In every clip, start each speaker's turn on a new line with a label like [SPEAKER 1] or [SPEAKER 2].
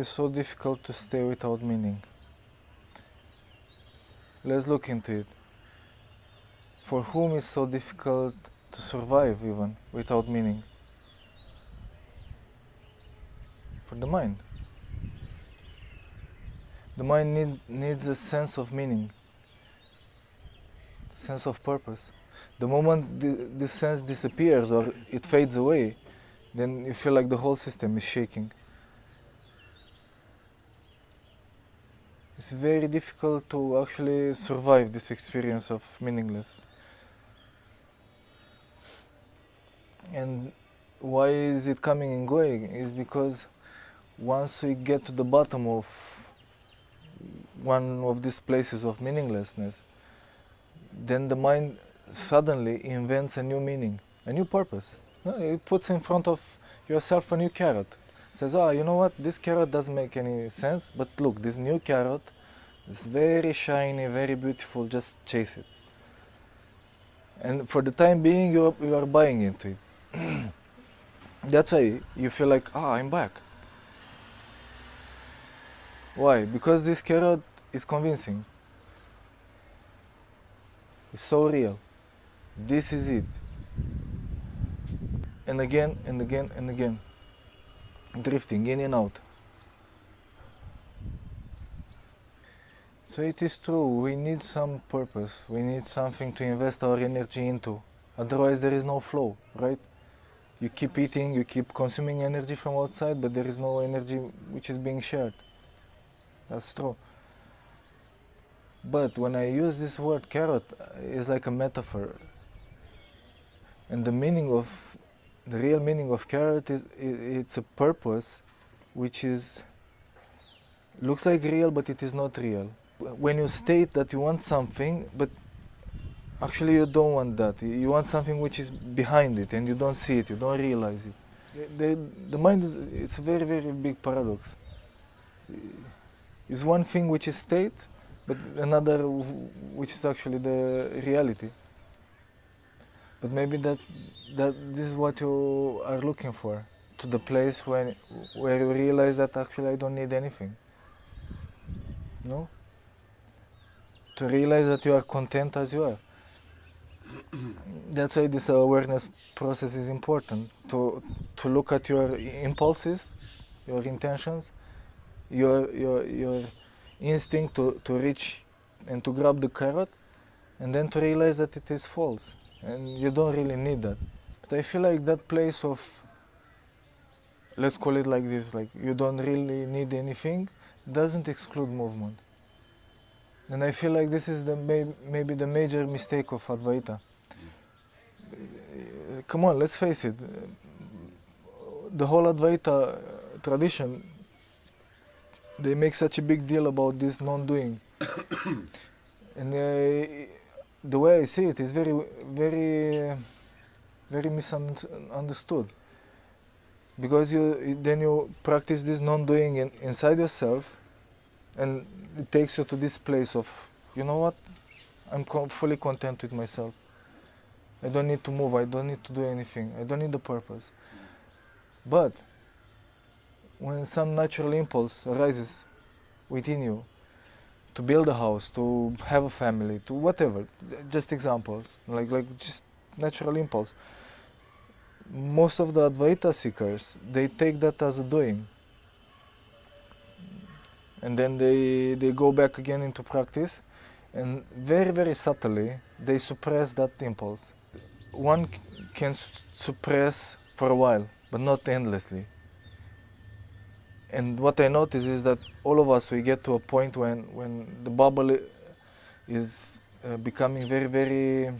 [SPEAKER 1] is so difficult to stay without meaning? Let's look into it. For whom is so difficult to survive even without meaning? For the mind. The mind needs a sense of meaning, sense of purpose. The moment this sense disappears or it fades away, then you feel like the whole system is shaking. It's very difficult to actually survive this experience of meaningless. And why is it coming and going? Is because once we get to the bottom of one of these places of meaninglessness, then the mind suddenly invents a new meaning, a new purpose. It puts in front of yourself a new carrot. Says, you know what, this carrot doesn't make any sense, but look, this new carrot is very shiny, very beautiful, just chase it. And for the time being, you are buying into it. That's why you feel like, I'm back. Why? Because this carrot is convincing. It's so real. This is it. And again, and again, and again. Drifting in and out. So it is true, we need some purpose. We need something to invest our energy into. Otherwise there is no flow, right? You keep eating, you keep consuming energy from outside, but there is no energy which is being shared. That's true. But when I use this word carrot, it's like a metaphor. And the real meaning of carrot is it's a purpose which looks like real, but it is not real. When you state that you want something, but actually you don't want that. You want something which is behind it and you don't see it, you don't realize it. The mind it's a very, very big paradox. It's one thing which is state, but another which is actually the reality. But maybe that this is what you are looking for, to the place where you realize that actually I don't need anything. No? To realize that you are content as you are. That's why this awareness process is important, to look at your impulses, your intentions, your instinct to reach and to grab the carrot, and then to realize that it is false and you don't really need that. But I feel like that place of, let's call it like this, like you don't really need anything, doesn't exclude movement. And I feel like this is maybe the major mistake of Advaita. Come on, let's face it. The whole Advaita tradition, they make such a big deal about this non-doing. And the way I see it is very, very, very misunderstood. Because then you practice this non-doing inside yourself, and it takes you to this place of, you know what, I'm fully content with myself. I don't need to move, I don't need to do anything, I don't need a purpose. But when some natural impulse arises within you, to build a house, to have a family, to whatever, just examples, like just natural impulse. Most of the Advaita seekers, they take that as a doing. And then they go back again into practice, and very, very subtly, they suppress that impulse. One can suppress for a while, but not endlessly. And what I notice is that all of us, we get to a point when the bubble is becoming very, very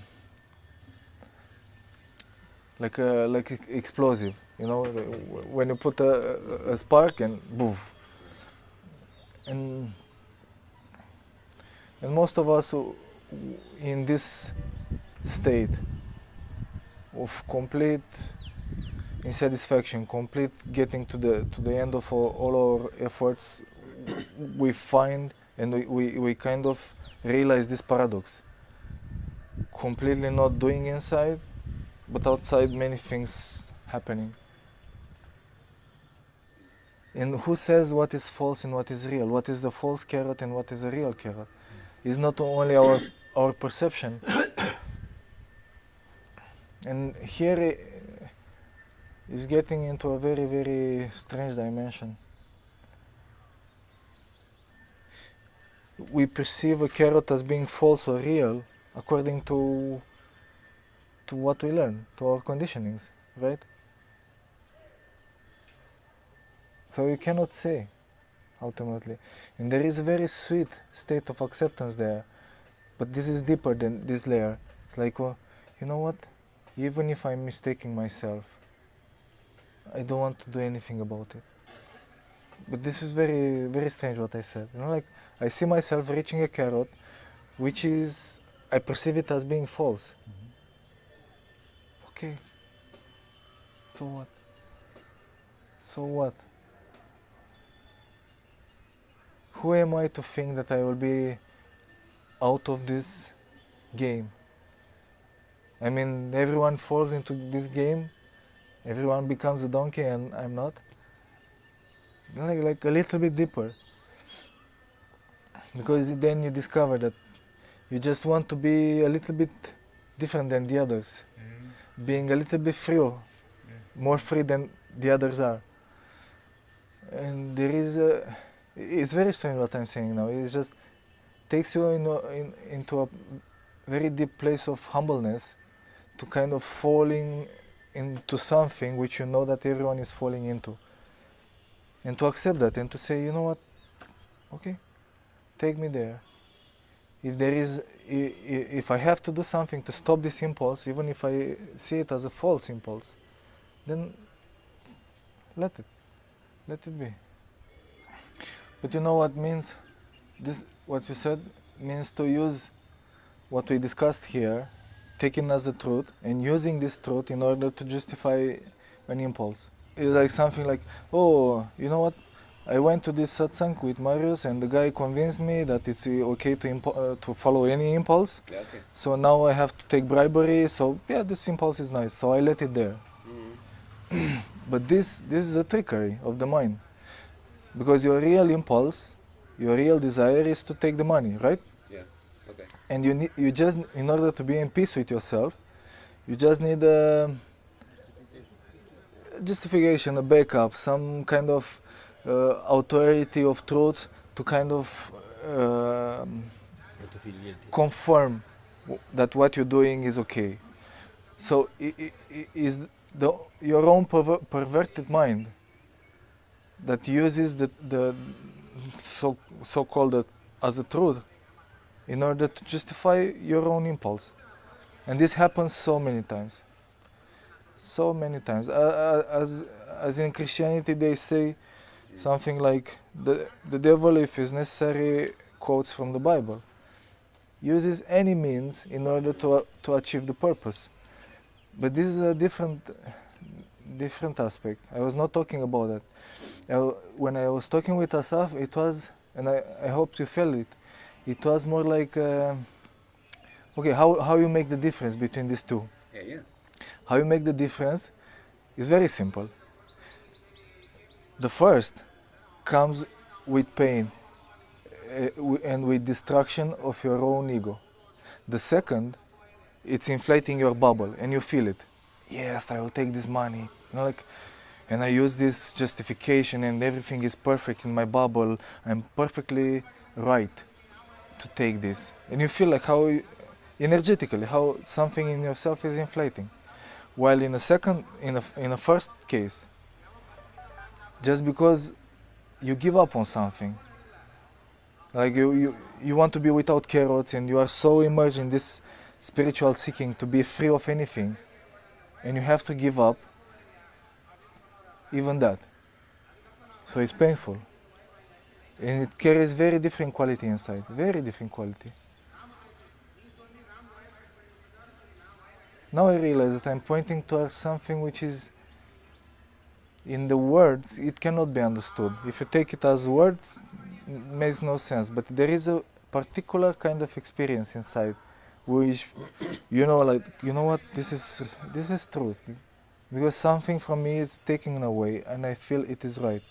[SPEAKER 1] like explosive. You know, when you put a spark and boof. And most of us in this state of complete insatisfaction, complete getting to the end of all our efforts, we find and we kind of realize this paradox. Completely not doing inside, but outside many things happening. And who says what is false and what is real? What is the false carrot and what is the real carrot? It's not only our perception. And here is getting into a very, very strange dimension. We perceive a carrot as being false or real according to what we learn, to our conditionings, right? So you cannot say, ultimately. And there is a very sweet state of acceptance there, but this is deeper than this layer. It's like, well, you know what? Even if I'm mistaking myself, I don't want to do anything about it. But this is very, very strange what I said. You know, like, I see myself reaching a carrot, which is, I perceive it as being false. Okay. So what? So what? Who am I to think that I will be out of this game? I mean, everyone falls into this game, everyone becomes a donkey and I'm not. Like a little bit deeper. Because then you discover that you just want to be a little bit different than the others. Being a little bit free, more free than the others are. And there is it's very strange what I'm saying now. It just takes you into a very deep place of humbleness, to kind of falling into something which you know that everyone is falling into. And to accept that and to say, you know what, okay, take me there. If I have to do something to stop this impulse, even if I see it as a false impulse, then let it be. But you know what means, what you said means to use what we discussed here, taking as a truth, and using this truth in order to justify an impulse. It's like something like, oh, you know what? I went to this satsang with Marius, and the guy convinced me that it's okay to follow any impulse.
[SPEAKER 2] Yeah, okay.
[SPEAKER 1] So now I have to take bribery. So yeah, this impulse is nice. So I let it there. But this is a trickery of the mind, because your real impulse, your real desire is to take the money, right?
[SPEAKER 2] Yeah. Okay.
[SPEAKER 1] And you just, in order to be in peace with yourself, you just need a justification, a backup, some kind of authority of truth to kind of confirm that what you're doing is okay. So is your own perverted mind that uses the so-called as a truth in order to justify your own impulse. And this happens so many times. So many times. As in Christianity they say something like the devil, if it's necessary, quotes from the Bible, uses any means in order to achieve the purpose. But this is a different aspect. I was not talking about that. When I was talking with Asaf, it was, and I hope you felt it, it was more like, okay, how you make the difference between these two?
[SPEAKER 2] Yeah.
[SPEAKER 1] How you make the difference is very simple. The first comes with pain and with destruction of your own ego. The second, it's inflating your bubble and you feel it. Yes, I will take this money. And I use this justification and everything is perfect in my bubble. I'm perfectly right to take this. And you feel like how energetically, how something in yourself is inflating. While in a first case, just because you give up on something, like you want to be without carrots and you are so immersed in this spiritual seeking to be free of anything, and you have to give up even that. So it's painful. And it carries very different quality inside, very different quality. Now I realize that I'm pointing towards something which is, in the words, it cannot be understood. If you take it as words, it makes no sense. But there is a particular kind of experience inside, which, you know what, this is truth. Because something from me is taken away and I feel it is right.